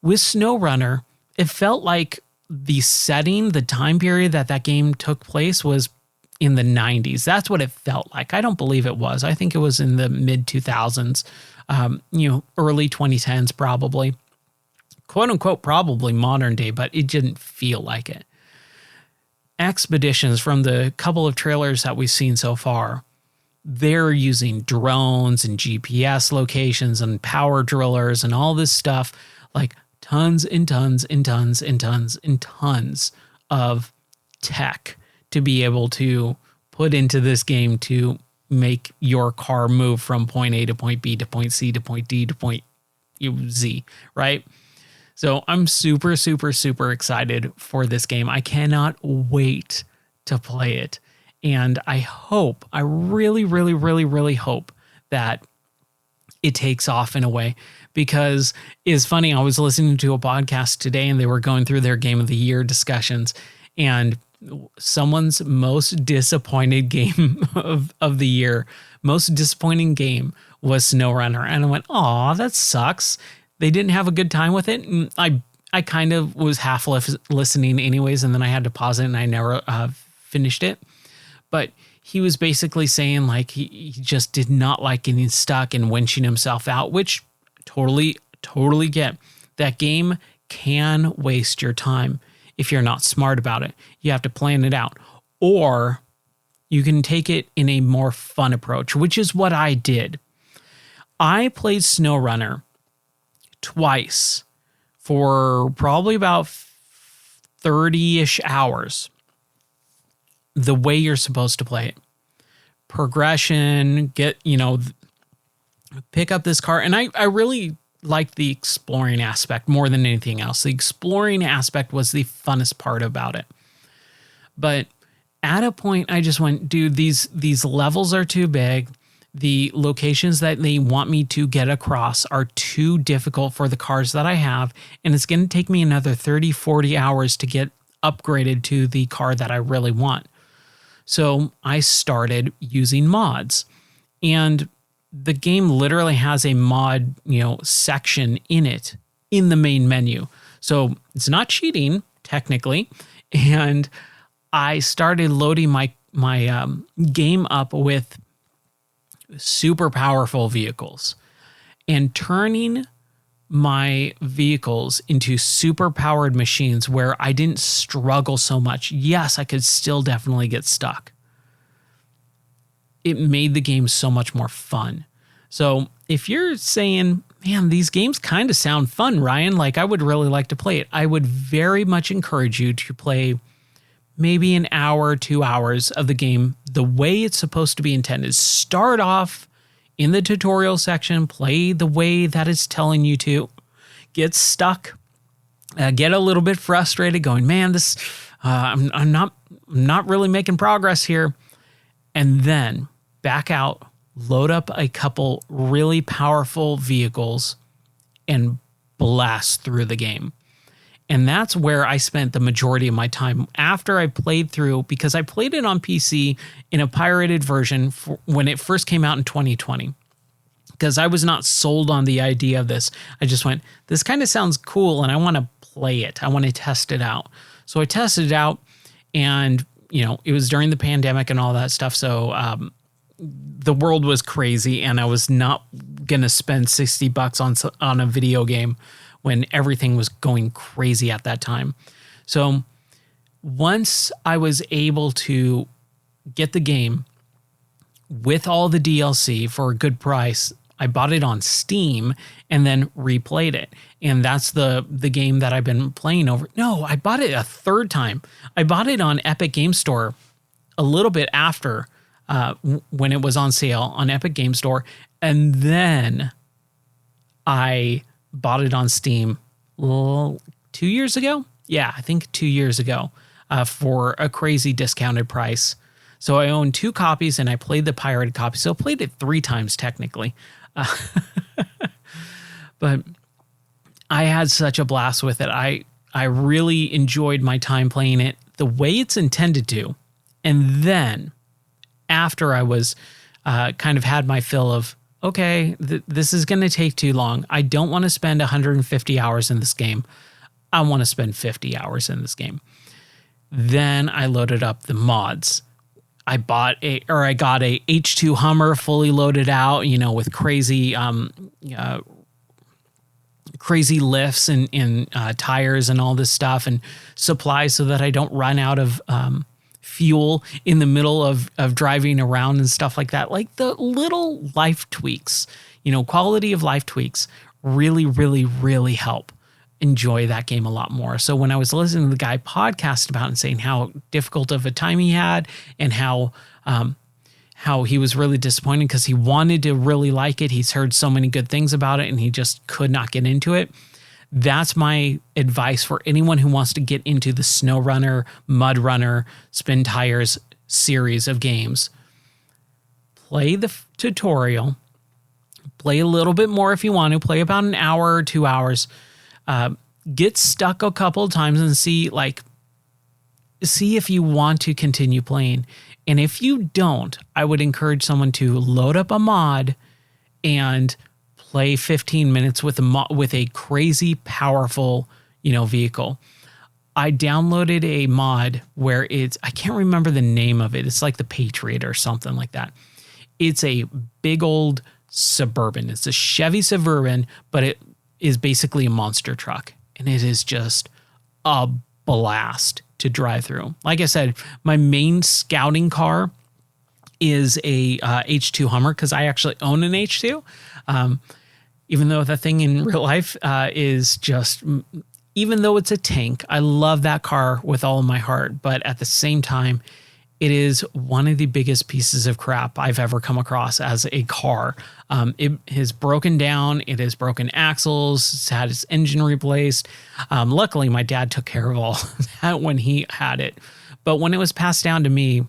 With SnowRunner, it felt like the setting, the time period that game took place was in the 90s. That's what it felt like. I don't believe it was. I think it was in the mid 2000s, early 2010s probably. Quote unquote, probably modern day, but it didn't feel like it. Expeditions, from the couple of trailers that we've seen so far, they're using drones and GPS locations and power drillers and all this stuff, like tons and tons and tons and tons and tons of tech to be able to put into this game to make your car move from point A to point B to point C to point D to point Z, right? So I'm super, super, super excited for this game. I cannot wait to play it. And I really, really, really, really hope that it takes off in a way, because it's funny. I was listening to a podcast today and they were going through their game of the year discussions, and someone's most disappointed game of the year, most disappointing game was SnowRunner. And I went, "Aw, that sucks. They didn't have a good time with it." And I kind of was half listening anyways, and then I had to pause it and I never finished it. But he was basically saying like he just did not like getting stuck and winching himself out, which totally get. That game can waste your time if you're not smart about it. You have to plan it out. Or you can take it in a more fun approach, which is what I did. I played SnowRunner twice for probably about 30-ish hours. The way you're supposed to play it. Progression, pick up this car. And I really liked the exploring aspect more than anything else. The exploring aspect was the funnest part about it. But at a point, I just went, dude, these levels are too big. The locations that they want me to get across are too difficult for the cars that I have. And it's going to take me another 30, 40 hours to get upgraded to the car that I really want. So I started using mods, and the game literally has a mod, section in it in the main menu. So it's not cheating technically. And I started loading my game up with super powerful vehicles and turning my vehicles into super powered machines where I didn't struggle so much. Yes, I could still definitely get stuck. It made the game so much more fun. So if you're saying, man, these games kind of sound fun, Ryan, like I would really like to play it, I would very much encourage you to play maybe an hour, 2 hours of the game the way it's supposed to be intended. Start off in the tutorial section, play the way that it's telling you to, get stuck, get a little bit frustrated, going, man, this I'm not really making progress here, and then back out, load up a couple really powerful vehicles, and blast through the game. And that's where I spent the majority of my time after I played through, because I played it on PC in a pirated version when it first came out in 2020. Because I was not sold on the idea of this. I just went, this kind of sounds cool and I want to play it. I want to test it out. So I tested it out, and, it was during the pandemic and all that stuff. So the world was crazy, and I was not going to spend $60 on a video game when everything was going crazy at that time. So once I was able to get the game with all the DLC for a good price, I bought it on Steam and then replayed it. And that's the game that I've been playing over. No, I bought it a third time. I bought it on Epic Game Store a little bit after when it was on sale on Epic Game Store. And then I bought it on Steam 2 years ago. Yeah, I think 2 years ago for a crazy discounted price. So I own 2 copies and I played the pirated copy. So I played it 3 times technically. But I had such a blast with it. I really enjoyed my time playing it. the way it's intended to. And then after I was kind of had my fill of, okay, this is going to take too long. I don't want to spend 150 hours in this game. I want to spend 50 hours in this game. Then I loaded up the mods. I got a H2 Hummer fully loaded out, with crazy crazy lifts and tires and all this stuff and supplies so that I don't run out of fuel in the middle of driving around and stuff like that. Like the little life tweaks, quality of life tweaks really, really, really help enjoy that game a lot more. So when I was listening to the guy podcast about and saying how difficult of a time he had and how he was really disappointed because he wanted to really like it. He's heard so many good things about it and he just could not get into it. That's my advice for anyone who wants to get into the Snow Runner, Mud Runner, Spin Tires series of games. Play the tutorial. Play a little bit more if you want to. Play about an hour or 2 hours. Get stuck a couple of times and see if you want to continue playing. And if you don't, I would encourage someone to load up a mod and play 15 minutes with a crazy powerful, vehicle. I downloaded a mod where I can't remember the name of it. It's like the Patriot or something like that. It's a big old Suburban. It's a Chevy Suburban, but it is basically a monster truck. And it is just a blast to drive through. Like I said, my main scouting car is a H2 Hummer because I actually own an H2. Even though the thing in real life is just, even though it's a tank, I love that car with all of my heart. But at the same time, it is one of the biggest pieces of crap I've ever come across as a car. It has broken down. It has broken axles. It's had its engine replaced. Luckily, my dad took care of all that when he had it. But when it was passed down to me,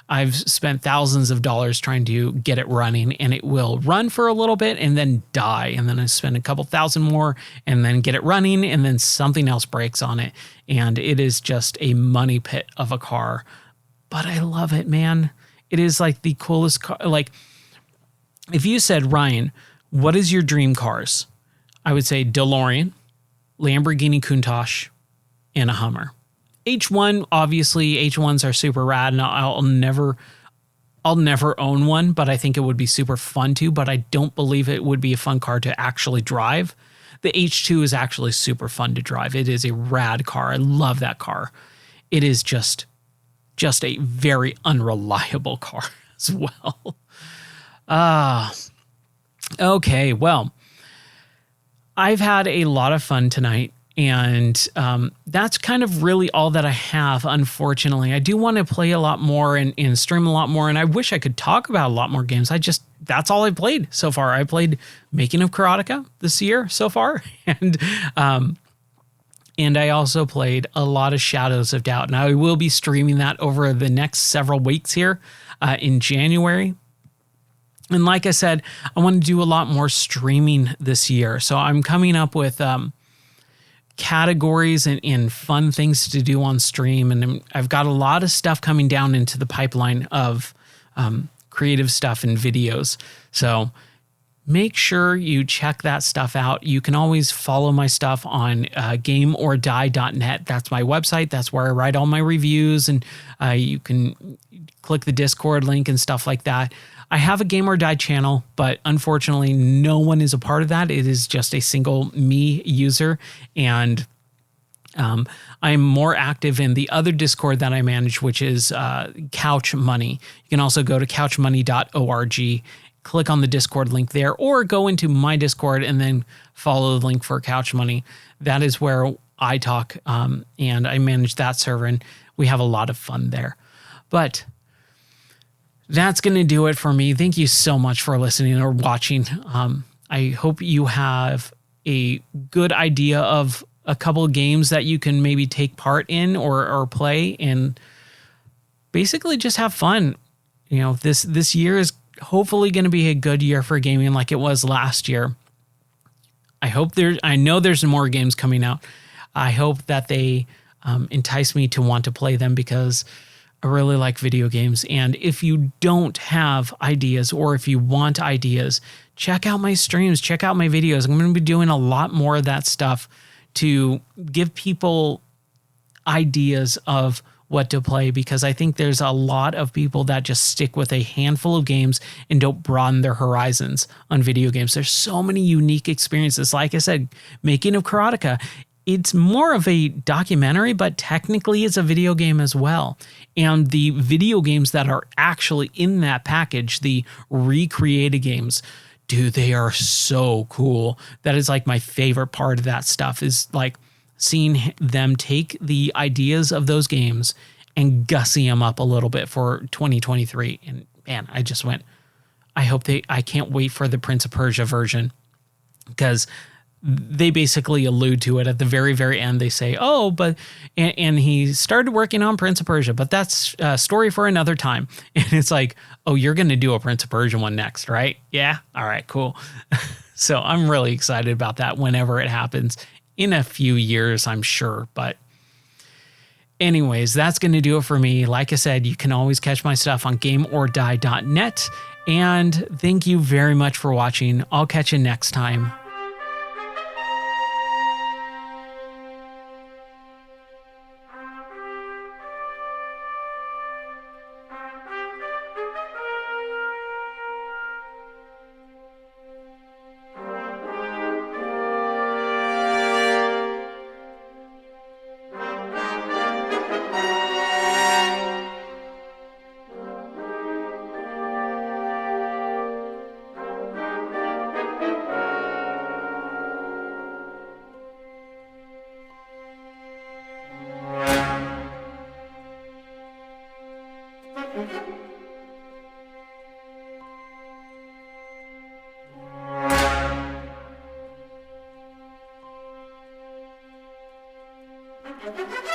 I've spent thousands of dollars trying to get it running, and it will run for a little bit and then die. And then I spend a couple thousand more and then get it running, and then something else breaks on it. And it is just a money pit of a car. But I love it, man. It is like the coolest car. Like, if you said, Ryan, what is your dream cars? I would say DeLorean, Lamborghini Countach, and a Hummer. H1, obviously, H1s are super rad, and I'll never own one, but I think it would be super fun to, but I don't believe it would be a fun car to actually drive. The H2 is actually super fun to drive. It is a rad car. I love that car. It is just a very unreliable car as well. Okay, well, I've had a lot of fun tonight. And that's kind of really all that I have, unfortunately. I do want to play a lot more and stream a lot more, and I wish I could talk about a lot more games. That's all I've played so far. I played Making of Karateka this year so far, and I also played a lot of Shadows of Doubt, and I will be streaming that over the next several weeks here in January. And like I said, I want to do a lot more streaming this year, so I'm coming up with categories and fun things to do on stream. And I've got a lot of stuff coming down into the pipeline of creative stuff and videos. So make sure you check that stuff out. You can always follow my stuff on gameordie.net. That's my website. That's where I write all my reviews, and you can click the Discord link and stuff like that. I have a Game or Die channel, but unfortunately no one is a part of that. It is just a single me user, and I'm more active in the other Discord that I manage, which is Couch Money. You can also go to couchmoney.org, click on the Discord link there, or go into my Discord and then follow the link for Couch Money. That is where I talk, and I manage that server, and we have a lot of fun there. But that's going to do it for me. Thank you so much for listening or watching. I hope you have a good idea of a couple of games that you can maybe take part in or play, and basically just have fun. This year is hopefully going to be a good year for gaming like it was last year. I know there's more games coming out. I hope that they entice me to want to play them because I really like video games. And if you don't have ideas or if you want ideas, check out my streams, check out my videos. I'm going to be doing a lot more of that stuff to give people ideas of what to play, because I think there's a lot of people that just stick with a handful of games and don't broaden their horizons on video games. There's so many unique experiences. Like I said, Making of Karateka, it's more of a documentary, but technically it's a video game as well. And the video games that are actually in that package, the recreated games, dude, they are so cool. That is like my favorite part of that stuff, is like seeing them take the ideas of those games and gussy them up a little bit for 2023. And man, I just went, I can't wait for the Prince of Persia version, because they basically allude to it at the very, very end. They say, oh, but, and he started working on Prince of Persia, but that's a story for another time. And it's like, oh, you're going to do a Prince of Persia one next, right? Yeah. All right, cool. So I'm really excited about that whenever it happens in a few years, I'm sure. But anyways, that's going to do it for me. Like I said, you can always catch my stuff on gameordie.net. And thank you very much for watching. I'll catch you next time. Thank you.